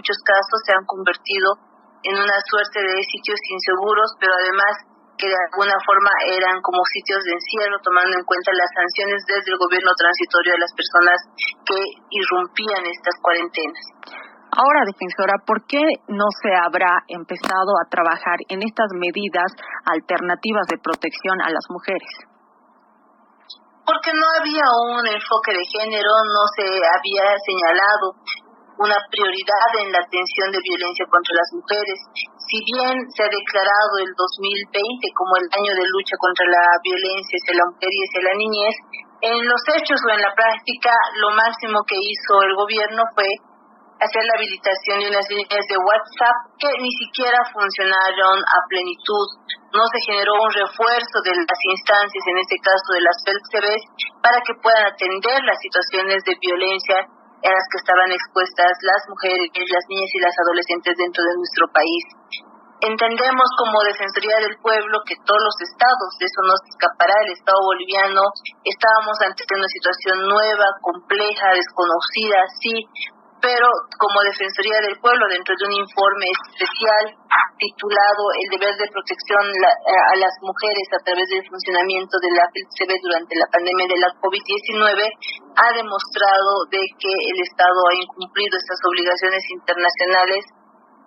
muchos casos se han convertido en una suerte de sitios inseguros, pero además que de alguna forma eran como sitios de encierro, tomando en cuenta las sanciones desde el gobierno transitorio de las personas que irrumpían estas cuarentenas. Ahora, defensora, ¿por qué no se habrá empezado a trabajar en estas medidas alternativas de protección a las mujeres? Porque no había un enfoque de género, no se había señalado una prioridad en la atención de violencia contra las mujeres. Si bien se ha declarado el 2020 como el año de lucha contra la violencia hacia la mujer y hacia la niñez, en los hechos o en la práctica lo máximo que hizo el gobierno fue hacer la habilitación de unas líneas de WhatsApp que ni siquiera funcionaron a plenitud. No se generó un refuerzo de las instancias, en este caso de las FELCBs, para que puedan atender las situaciones de violencia en las que estaban expuestas las mujeres, las niñas y las adolescentes dentro de nuestro país. Entendemos como Defensoría del Pueblo que todos los estados, de eso no se escapará el Estado boliviano, estábamos ante una situación nueva, compleja, desconocida, sí, pero como Defensoría del Pueblo, dentro de un informe especial titulado El deber de protección a las mujeres a través del funcionamiento de la FELCB durante la pandemia de la COVID-19, ha demostrado de que el Estado ha incumplido estas obligaciones internacionales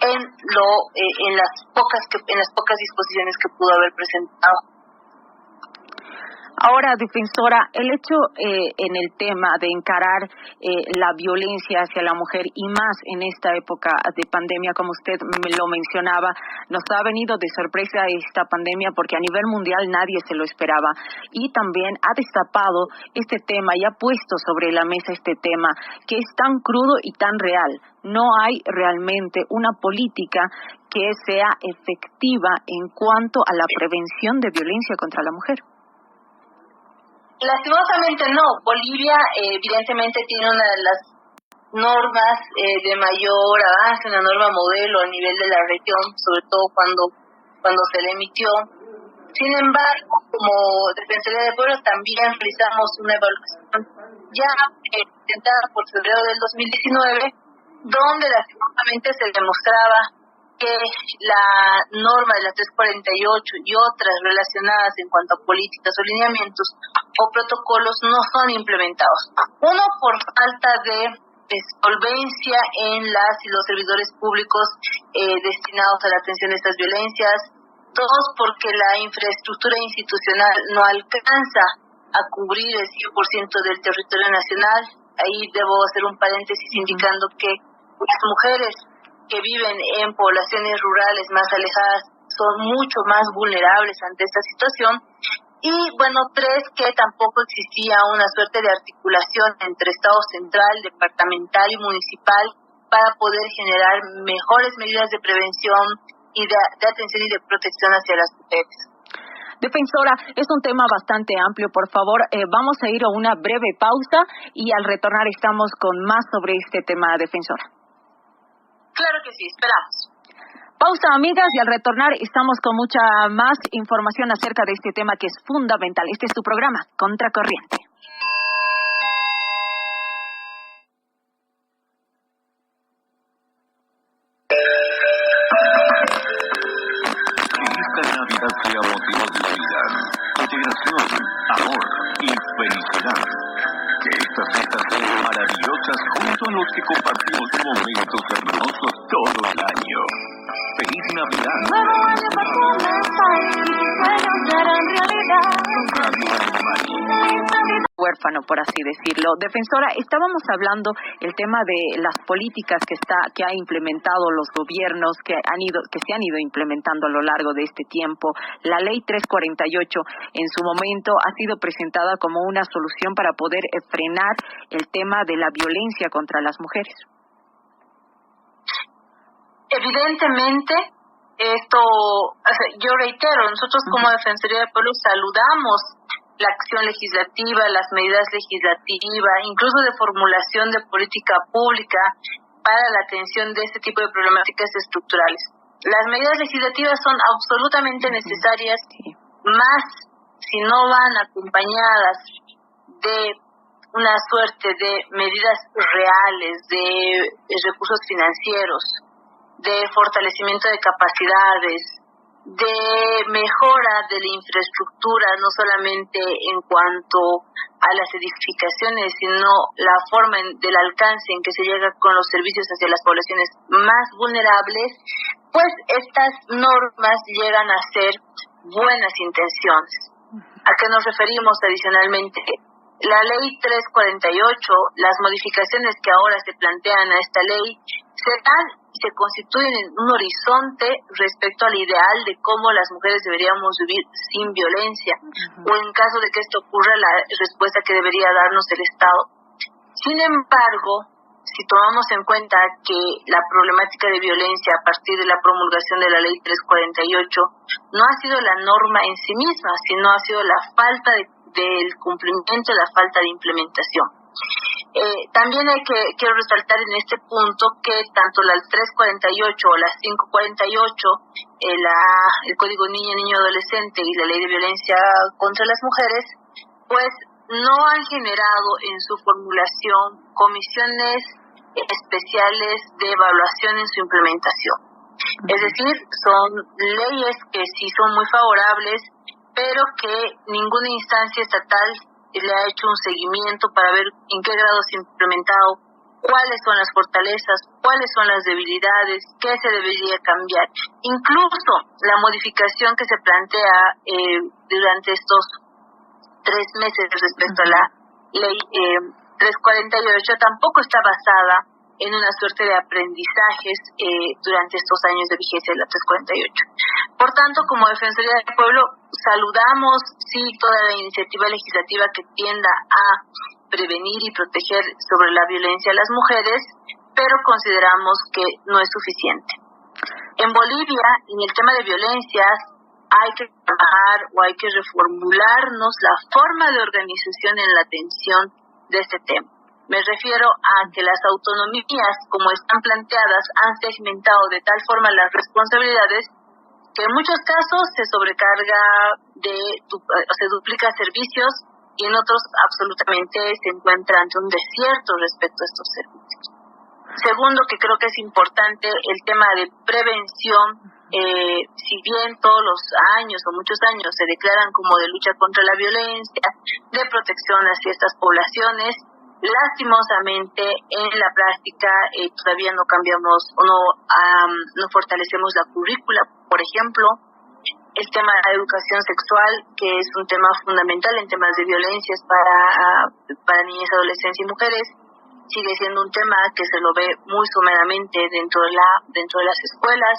en las pocas disposiciones que pudo haber presentado. Ahora, defensora, el hecho en el tema de encarar la violencia hacia la mujer y más en esta época de pandemia, como usted me lo mencionaba, nos ha venido de sorpresa esta pandemia porque a nivel mundial nadie se lo esperaba y también ha destapado este tema y ha puesto sobre la mesa este tema que es tan crudo y tan real. No hay realmente una política que sea efectiva en cuanto a la prevención de violencia contra la mujer. Lastimosamente no. Bolivia evidentemente tiene una de las normas de mayor avance, una norma modelo a nivel de la región, sobre todo cuando se le emitió. Sin embargo, como Defensoría del Pueblo también realizamos una evaluación ya presentada por febrero del 2019, donde lastimosamente se demostraba que la norma de la 348 y otras relacionadas en cuanto a políticas o lineamientos o protocolos no son implementados. Uno, por falta de solvencia en las y los servidores públicos destinados a la atención de estas violencias. Dos, porque la infraestructura institucional no alcanza a cubrir el 100% del territorio nacional. Ahí debo hacer un paréntesis indicando que las mujeres que viven en poblaciones rurales más alejadas son mucho más vulnerables ante esta situación. Y bueno, tres, que tampoco existía una suerte de articulación entre Estado central, departamental y municipal para poder generar mejores medidas de prevención y de atención y de protección hacia las mujeres. Defensora, es un tema bastante amplio, por favor, vamos a ir a una breve pausa y al retornar estamos con más sobre este tema, defensora. Claro que sí, esperamos. Pausa, amigas, y al retornar estamos con mucha más información acerca de este tema que es fundamental. Este es tu programa, Contracorriente. Que esta Navidad sea motivo de Navidad, integración, amor y felicidad. Que estas fiestas sean maravillosas junto a los que compartimos momentos hermosos todo el año. ¡Feliz Navidad! Nuevo año por comenzar y tus sueños serán realidad. Huérfano, por así decirlo. Defensora, estábamos hablando el tema de las políticas que ha implementado los gobiernos, que se han ido implementando a lo largo de este tiempo. La ley 348 en su momento ha sido presentada como una solución para poder frenar el tema de la violencia contra las mujeres. Evidentemente, yo reitero, nosotros como Defensoría del Pueblo saludamos la acción legislativa, las medidas legislativas, incluso de formulación de política pública para la atención de este tipo de problemáticas estructurales. Las medidas legislativas son absolutamente necesarias, más si no van acompañadas de una suerte de medidas reales, de recursos financieros, de fortalecimiento de capacidades, de mejora de la infraestructura, no solamente en cuanto a las edificaciones, sino la forma del alcance en que se llega con los servicios hacia las poblaciones más vulnerables, pues estas normas llegan a ser buenas intenciones. ¿A qué nos referimos adicionalmente? La ley 348, las modificaciones que ahora se plantean a esta ley, se dan y se constituyen en un horizonte respecto al ideal de cómo las mujeres deberíamos vivir sin violencia, o en caso de que esto ocurra, la respuesta que debería darnos el Estado. Sin embargo, si tomamos en cuenta que la problemática de violencia a partir de la promulgación de la ley 348 no ha sido la norma en sí misma, sino ha sido la falta del cumplimiento, la falta de implementación. También quiero resaltar en este punto que tanto la 348 o la 548, el Código Niña, Niño, Adolescente y la Ley de Violencia contra las Mujeres, pues no han generado en su formulación comisiones especiales de evaluación en su implementación. Es decir, son leyes que sí son muy favorables, pero que ninguna instancia estatal le ha hecho un seguimiento para ver en qué grado se ha implementado, cuáles son las fortalezas, cuáles son las debilidades, qué se debería cambiar. Incluso la modificación que se plantea durante estos 3 meses respecto a la ley 348 tampoco está basada en una suerte de aprendizajes durante estos años de vigencia de la 348. Por tanto, como Defensoría del Pueblo, saludamos sí toda la iniciativa legislativa que tienda a prevenir y proteger sobre la violencia a las mujeres, pero consideramos que no es suficiente. En Bolivia, en el tema de violencias, hay que trabajar o hay que reformularnos la forma de organización en la atención de este tema. Me refiero a que las autonomías, como están planteadas, han segmentado de tal forma las responsabilidades que en muchos casos se sobrecarga se duplica servicios y en otros absolutamente se encuentra ante un desierto respecto a estos servicios. Segundo, que creo que es importante, el tema de prevención. Si bien todos los años o muchos años se declaran como de lucha contra la violencia, de protección hacia estas poblaciones, lastimosamente en la práctica todavía no cambiamos o no fortalecemos la currícula. Por ejemplo, el tema de la educación sexual, que es un tema fundamental en temas de violencias para niñas, adolescentes y mujeres, sigue siendo un tema que se lo ve muy someramente dentro de las escuelas,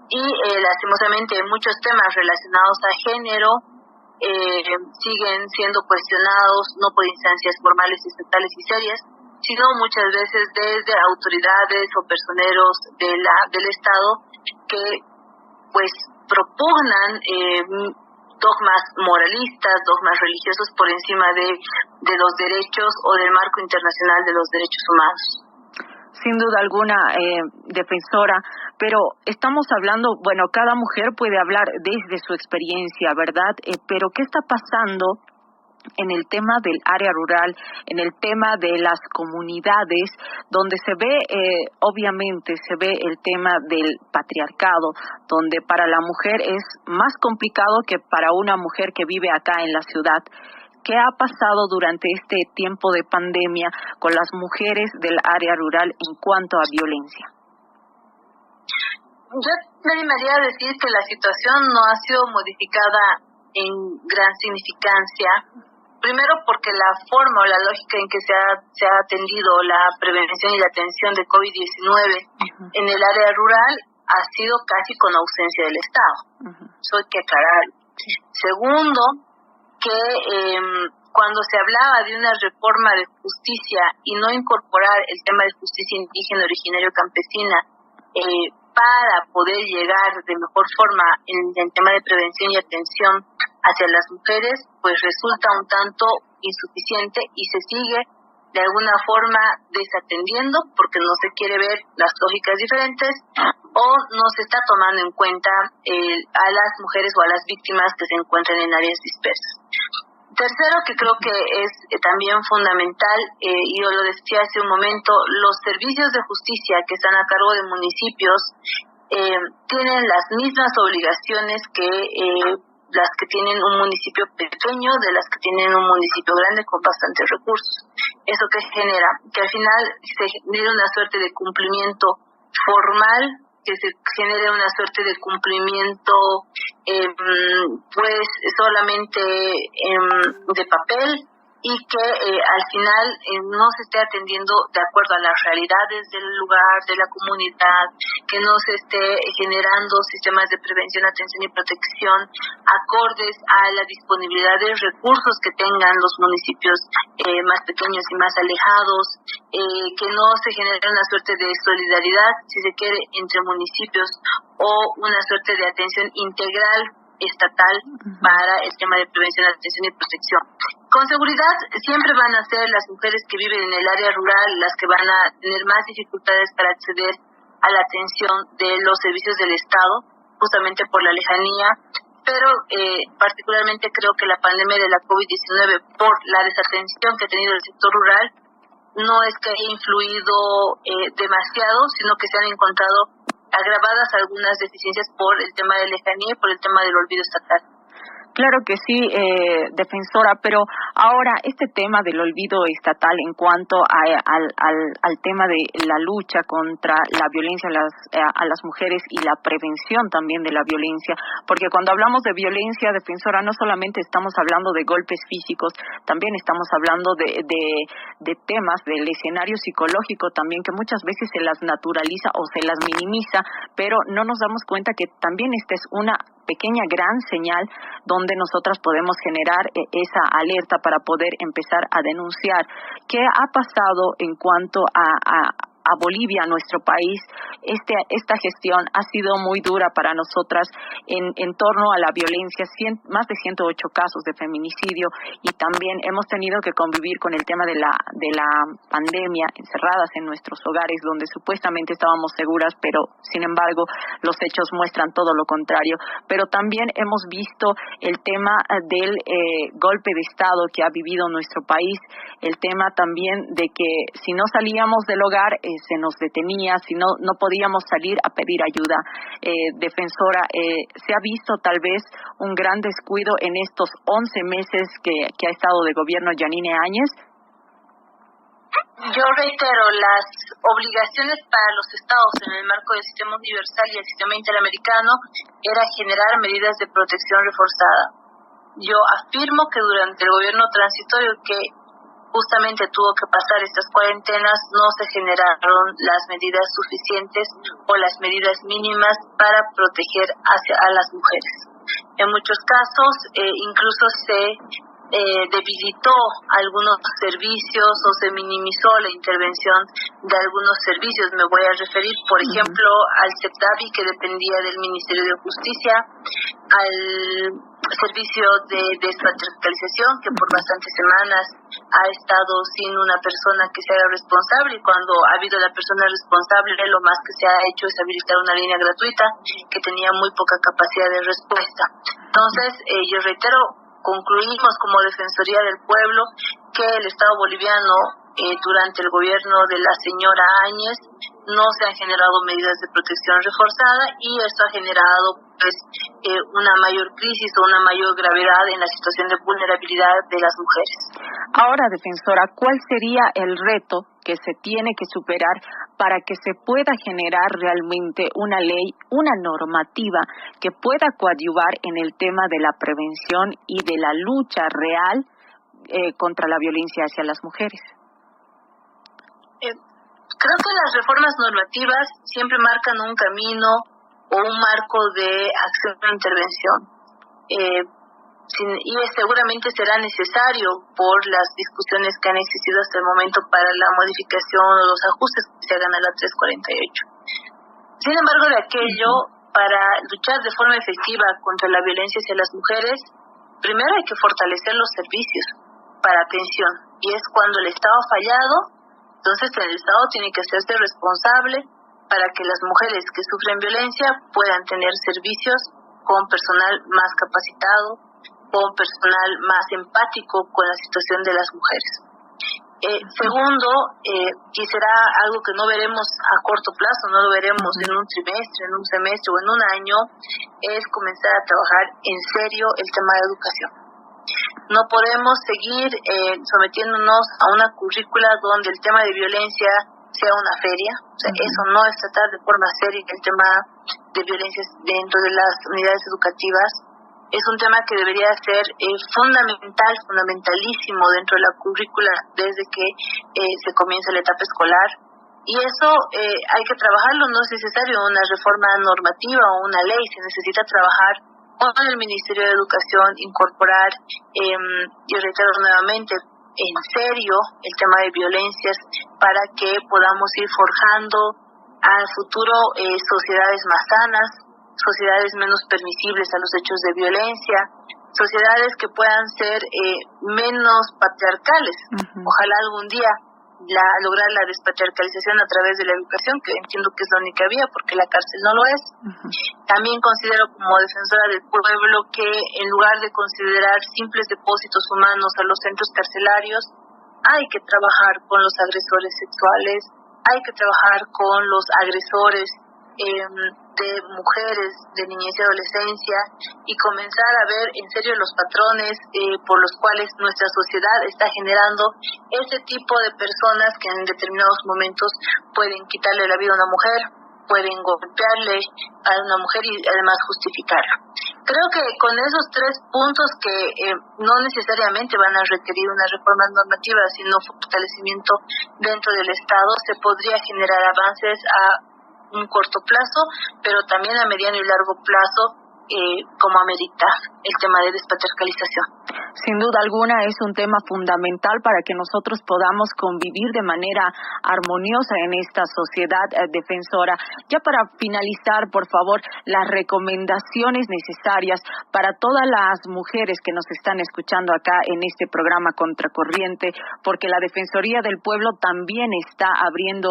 y lastimosamente muchos temas relacionados a género siguen siendo cuestionados no por instancias formales, estatales y serias, sino muchas veces desde autoridades o personeros del Estado que pues propugnan dogmas moralistas, dogmas religiosos por encima de los derechos o del marco internacional de los derechos humanos. Sin duda alguna, defensora, pero estamos hablando, bueno, cada mujer puede hablar desde su experiencia, ¿verdad? Pero ¿qué está pasando en el tema del área rural, en el tema de las comunidades, donde se ve, obviamente, se ve el tema del patriarcado, donde para la mujer es más complicado que para una mujer que vive acá en la ciudad? ¿Qué ha pasado durante este tiempo de pandemia con las mujeres del área rural en cuanto a violencia? Yo me animaría a decir que la situación no ha sido modificada en gran significancia. Primero porque la forma o la lógica en que se ha atendido la prevención y la atención de COVID-19 en el área rural ha sido casi con ausencia del Estado. Eso hay que aclararlo. Segundo, que cuando se hablaba de una reforma de justicia y no incorporar el tema de justicia indígena, originario, campesina, para poder llegar de mejor forma en el tema de prevención y atención hacia las mujeres, pues resulta un tanto insuficiente y se sigue de alguna forma desatendiendo porque no se quiere ver las lógicas diferentes o no se está tomando en cuenta a las mujeres o a las víctimas que se encuentran en áreas dispersas. Tercero, que creo que es también fundamental, y yo lo decía hace un momento, los servicios de justicia que están a cargo de municipios tienen las mismas obligaciones que las que tienen un municipio pequeño, de las que tienen un municipio grande con bastantes recursos. ¿Eso que genera? Que al final se genere una suerte de cumplimiento formal, que se genere una suerte de cumplimiento pues solamente de papel, y que al final no se esté atendiendo de acuerdo a las realidades del lugar, de la comunidad, que no se esté generando sistemas de prevención, atención y protección acordes a la disponibilidad de recursos que tengan los municipios más pequeños y más alejados, que no se genere una suerte de solidaridad, si se quiere, entre municipios, o una suerte de atención integral estatal para el tema de prevención, atención y protección. Con seguridad siempre van a ser las mujeres que viven en el área rural las que van a tener más dificultades para acceder a la atención de los servicios del Estado, justamente por la lejanía, pero particularmente creo que la pandemia de la COVID-19, por la desatención que ha tenido el sector rural, no es que haya influido demasiado, sino que se han encontrado agravadas algunas deficiencias por el tema de lejanía y por el tema del olvido estatal. Claro que sí, defensora, pero ahora este tema del olvido estatal en cuanto al tema de la lucha contra la violencia a las mujeres y la prevención también de la violencia, porque cuando hablamos de violencia, defensora, no solamente estamos hablando de golpes físicos, también estamos hablando de temas del escenario psicológico también, que muchas veces se las naturaliza o se las minimiza, pero no nos damos cuenta que también esta es una pequeña gran señal donde nosotras podemos generar esa alerta para poder empezar a denunciar. ¿Qué ha pasado en cuanto a Bolivia, nuestro país? Esta gestión ha sido muy dura para nosotras en torno a la violencia, más de 108 casos de feminicidio, y también hemos tenido que convivir con el tema de la pandemia, encerradas en nuestros hogares donde supuestamente estábamos seguras, pero sin embargo los hechos muestran todo lo contrario. Pero también hemos visto el tema del golpe de Estado que ha vivido nuestro país, el tema también de que si no salíamos del hogar se nos detenía, si no podíamos salir a pedir ayuda. Defensora, ¿se ha visto tal vez un gran descuido en estos 11 meses que ha estado de gobierno Yanine Áñez? Yo reitero, las obligaciones para los estados en el marco del sistema universal y el sistema interamericano era generar medidas de protección reforzada. Yo afirmo que durante el gobierno transitorio que justamente tuvo que pasar estas cuarentenas, no se generaron las medidas suficientes o las medidas mínimas para proteger a las mujeres. En muchos casos, incluso se debilitó algunos servicios o se minimizó la intervención de algunos servicios. Me voy a referir, por ejemplo, al CEPDAVI, que dependía del Ministerio de Justicia, al servicio de despatriarcalización, que por bastantes semanas ha estado sin una persona que se haga responsable, y cuando ha habido la persona responsable, lo más que se ha hecho es habilitar una línea gratuita que tenía muy poca capacidad de respuesta. Entonces, yo reitero, concluimos como Defensoría del Pueblo que el Estado boliviano durante el gobierno de la señora Áñez no se han generado medidas de protección reforzada, y esto ha generado una mayor crisis o una mayor gravedad en la situación de vulnerabilidad de las mujeres. Ahora, defensora, ¿cuál sería el reto que se tiene que superar para que se pueda generar realmente una ley, una normativa que pueda coadyuvar en el tema de la prevención y de la lucha real contra la violencia hacia las mujeres? Creo que las reformas normativas siempre marcan un camino o un marco de acción e intervención. Y seguramente será necesario por las discusiones que han existido hasta el momento para la modificación o los ajustes que se hagan a la 348. Sin embargo, de aquello, para luchar de forma efectiva contra la violencia hacia las mujeres, primero hay que fortalecer los servicios para atención, y es cuando el Estado ha fallado, entonces el Estado tiene que hacerse responsable para que las mujeres que sufren violencia puedan tener servicios con personal más capacitado, con personal más empático con la situación de las mujeres. Segundo, y será algo que no veremos a corto plazo, no lo veremos en un trimestre, en un semestre o en un año, es comenzar a trabajar en serio el tema de educación. No podemos seguir sometiéndonos a una currícula donde el tema de violencia sea una feria. O sea, eso no es tratar de forma seria el tema de violencias dentro de las unidades educativas. Es un tema que debería ser fundamentalísimo dentro de la currícula desde que se comienza la etapa escolar. Y eso hay que trabajarlo, no es necesario una reforma normativa o una ley, se necesita trabajar con el Ministerio de Educación, incorporar, yo reitero nuevamente, en serio el tema de violencias para que podamos ir forjando al futuro sociedades más sanas, sociedades menos permisibles a los hechos de violencia, sociedades que puedan ser menos patriarcales. Ojalá algún día lograr la despatriarcalización a través de la educación, que entiendo que es la única vía porque la cárcel no lo es. También considero como defensora del pueblo que en lugar de considerar simples depósitos humanos a los centros carcelarios, hay que trabajar con los agresores sexuales, hay que trabajar con los agresores de mujeres, de niñez y adolescencia, y comenzar a ver en serio los patrones por los cuales nuestra sociedad está generando ese tipo de personas que en determinados momentos pueden quitarle la vida a una mujer, pueden golpearle a una mujer y además justificarla. Creo que con esos 3 puntos que no necesariamente van a requerir una reforma normativa, sino fortalecimiento dentro del Estado, se podría generar avances a un corto plazo, pero también a mediano y largo plazo, como amerita el tema de despatriarcalización. Sin duda alguna es un tema fundamental para que nosotros podamos convivir de manera armoniosa en esta sociedad, defensora. Ya para finalizar, por favor, las recomendaciones necesarias para todas las mujeres que nos están escuchando acá en este programa Contracorriente, porque la Defensoría del Pueblo también está abriendo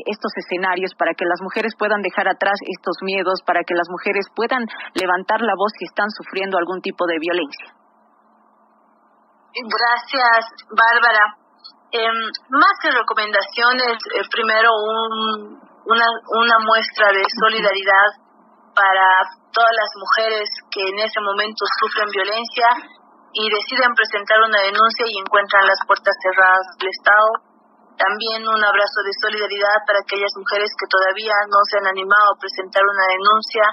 estos escenarios para que las mujeres puedan dejar atrás estos miedos, para que las mujeres puedan levantar la voz si están sufriendo algún tipo de violencia. Gracias, Bárbara. Más que recomendaciones, primero una muestra de solidaridad para todas las mujeres que en ese momento sufren violencia y deciden presentar una denuncia y encuentran las puertas cerradas del Estado. También un abrazo de solidaridad para aquellas mujeres que todavía no se han animado a presentar una denuncia,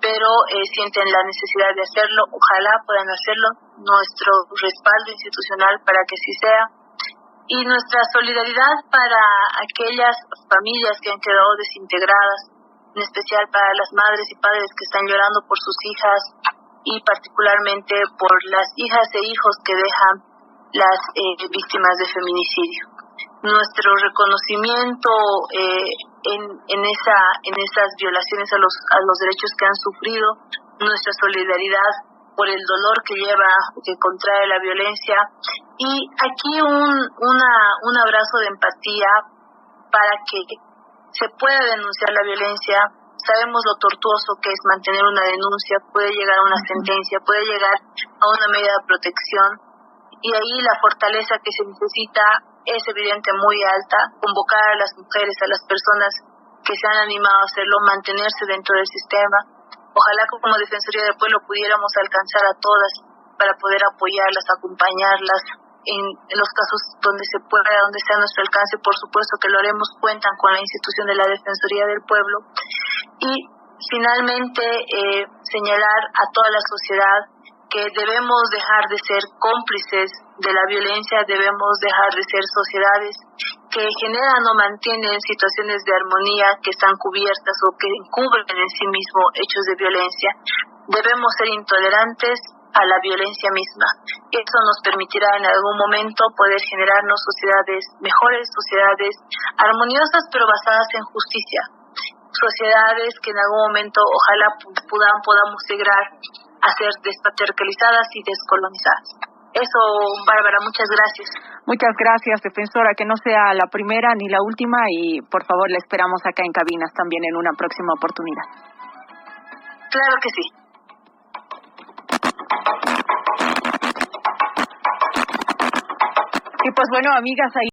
pero sienten la necesidad de hacerlo. Ojalá puedan hacerlo. Nuestro respaldo institucional para que así sea. Y nuestra solidaridad para aquellas familias que han quedado desintegradas, en especial para las madres y padres que están llorando por sus hijas y particularmente por las hijas e hijos que dejan las víctimas de feminicidio. Nuestro reconocimiento en esas violaciones a los derechos que han sufrido, nuestra solidaridad por el dolor que contrae la violencia, y aquí un abrazo de empatía para que se pueda denunciar la violencia. Sabemos lo tortuoso que es mantener una denuncia, puede llegar a una sentencia, puede llegar a una medida de protección, y ahí la fortaleza que se necesita es evidente muy alta. Convocar a las mujeres, a las personas que se han animado a hacerlo, mantenerse dentro del sistema. Ojalá que como Defensoría del Pueblo pudiéramos alcanzar a todas para poder apoyarlas, acompañarlas en los casos donde se pueda, donde sea nuestro alcance. Por supuesto que lo haremos, cuentan con la institución de la Defensoría del Pueblo. Y finalmente señalar a toda la sociedad que debemos dejar de ser cómplices de la violencia, debemos dejar de ser sociedades que generan o mantienen situaciones de armonía que están cubiertas o que encubren en sí mismo hechos de violencia. Debemos ser intolerantes a la violencia misma. Eso nos permitirá en algún momento poder generarnos sociedades mejores, sociedades armoniosas pero basadas en justicia. Sociedades que en algún momento ojalá podamos lograr a ser despatriarcalizadas y descolonizadas. Eso, Bárbara, muchas gracias. Muchas gracias, defensora, que no sea la primera ni la última, y por favor la esperamos acá en cabinas también en una próxima oportunidad. Claro que sí. Y pues bueno, amigas, ahí